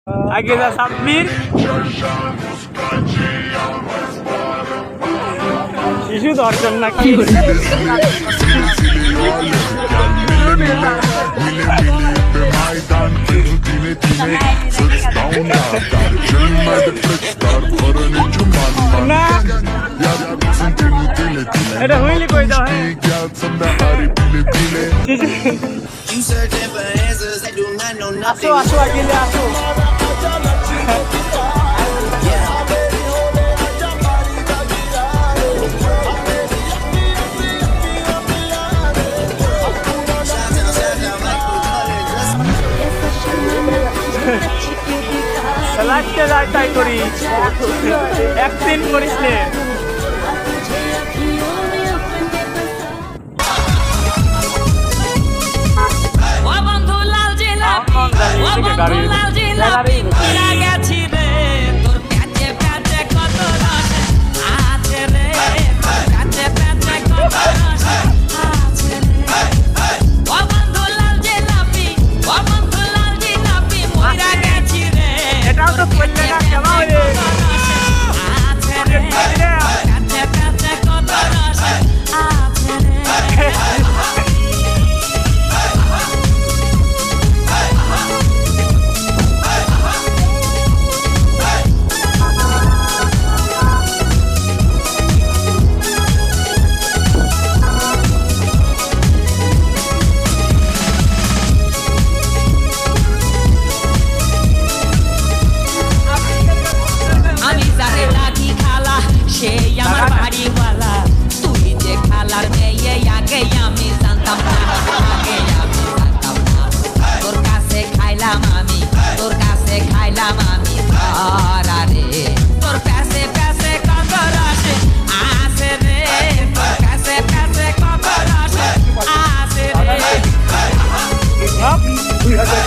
আগে যা সাব্বির শিশু দর্শন না কি না এটা হইলে কই দাও হ্যাঁ আসো আসো আগে আসো লাগতে যায় তাই করি একদিন করিস নে এটাও তো করলে না কেমন সেই আমার বাড়িওয়ালা তুই যে খালার মেয়ে আগে আমি জানতাম না আগে আমি জানতাম না তোর কাছে খাইলাম আমি ধরা রে তোর কাছে কাছে কত রসে আসে রে তোর কাছে কাছে কত রসে আসে রে